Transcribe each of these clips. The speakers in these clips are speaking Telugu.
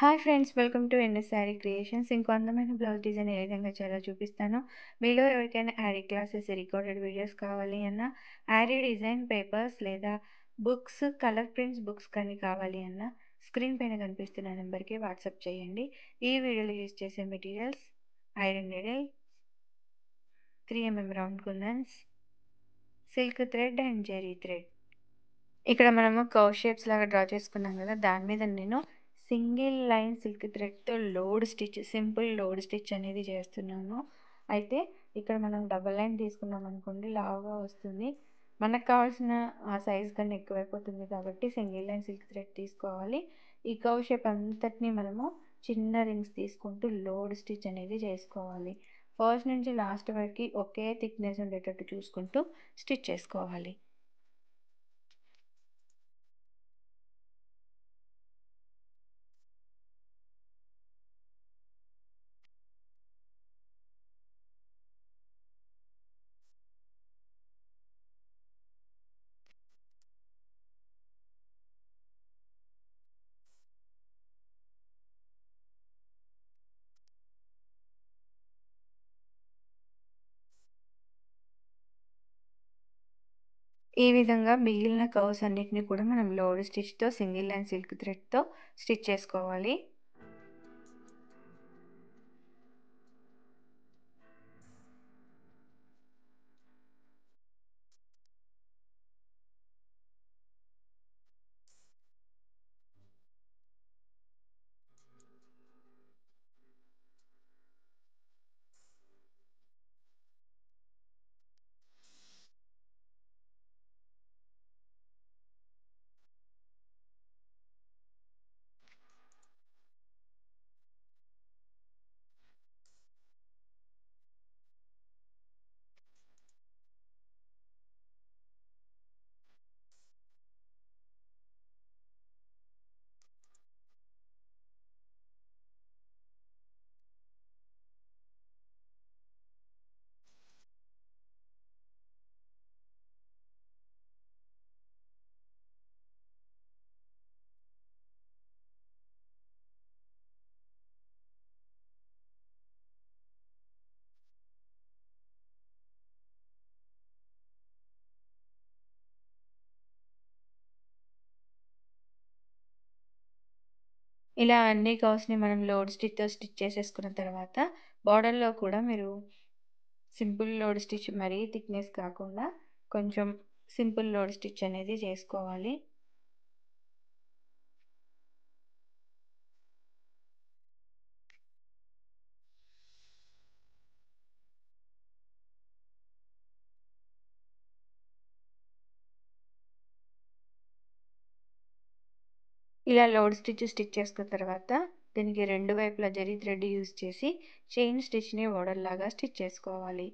Hi friends, welcome to NS sari creations. ఇంకో అందమైన బ్లౌజ్ డిజైన్ ఏ విధంగా చేయాలో చూపిస్తాను. మీలో ఎవరికైనా యారీ క్లాసెస్, రికార్డెడ్ వీడియోస్ కావాలి అన్నా, యారీ డిజైన్ పేపర్స్ లేదా బుక్స్, కలర్ ప్రింట్స్ బుక్స్ కానీ కావాలి అన్నా స్క్రీన్ పైన కనిపిస్తున్న నెంబర్కి వాట్సాప్ చేయండి. ఈ వీడియోలో యూజ్ చేసే materials iron needle, 3 mm round kundans, silk thread and zari thread. ఇక్కడ మనము కర్వ్ షేప్స్ లాగా డ్రా చేసుకున్నాం కదా, దాని మీద నేను సింగిల్ లైన్ సిల్క్ థ్రెడ్తో load stitch, simple load stitch అనేది చేస్తున్నాను. అయితే ఇక్కడ మనం డబల్ లైన్ తీసుకున్నాం అనుకోండి, లావుగా వస్తుంది. మనకు కావాల్సిన ఆ సైజ్ కన్నా ఎక్కువైపోతుంది కాబట్టి సింగిల్ లైన్ సిల్క్ థ్రెడ్ తీసుకోవాలి. ఈ కర్వ్ షేప్ అంతటినీ మనము చిన్న రింగ్స్ తీసుకుంటూ లోడ్ స్టిచ్ అనేది చేసుకోవాలి. ఫస్ట్ నుంచి లాస్ట్ వరకు ఒకే థిక్నెస్ ఉండేటట్టు చూసుకుంటూ స్టిచ్ చేసుకోవాలి. ఈ విధంగా మిగిలిన కర్వ్స్ అన్నిటిని కూడా మనం లోడ్ స్టిచ్తో, సింగిల్ లైన్ సిల్క్ థ్రెడ్తో స్టిచ్ చేసుకోవాలి. ఇలా అన్ని కర్వ్స్ని మనం లోడ్ స్టిచ్తో స్టిచ్ చేసేసుకున్న తర్వాత బార్డర్లో కూడా మీరు సింపుల్ లోడ్ స్టిచ్, మరీ థిక్నెస్ కాకుండా కొంచెం సింపుల్ లోడ్ స్టిచ్ అనేది చేసుకోవాలి. ఇలా లోడ్ స్టిచ్ చేసుకున్న తర్వాత దీనికి రెండు వైపులా జరీ థ్రెడ్ యూజ్ చేసి చైన్ స్టిచ్ని బార్డర్ లాగా స్టిచ్ చేసుకోవాలి.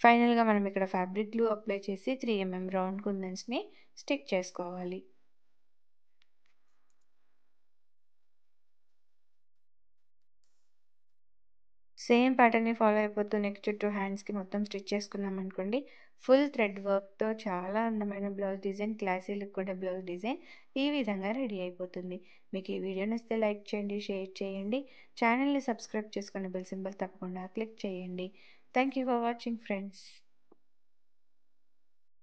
ఫైనల్గా మనం ఇక్కడ ఫ్యాబ్రిక్ గ్లూ అప్లై చేసి 3 mm రౌండ్ కుందన్స్ని స్టిక్ చేసుకోవాలి. సేమ్ ప్యాటర్న్ని ఫాలో అయిపోతూ నెక్ చుట్టూ హ్యాండ్స్కి మొత్తం స్టిచ్ చేసుకున్నాం అనుకోండి, ఫుల్ థ్రెడ్ వర్క్తో చాలా అందమైన బ్లౌజ్ డిజైన్, క్లాసీ లుక్ కూడా బ్లౌజ్ డిజైన్ ఈ విధంగా రెడీ అయిపోతుంది. మీకు ఈ వీడియో నచ్చితే లైక్ చేయండి, షేర్ చేయండి, ఛానల్ని సబ్స్క్రైబ్ చేసుకుని బెల్ సింబల్ తప్పకుండా క్లిక్ చేయండి. Thank you for watching friends.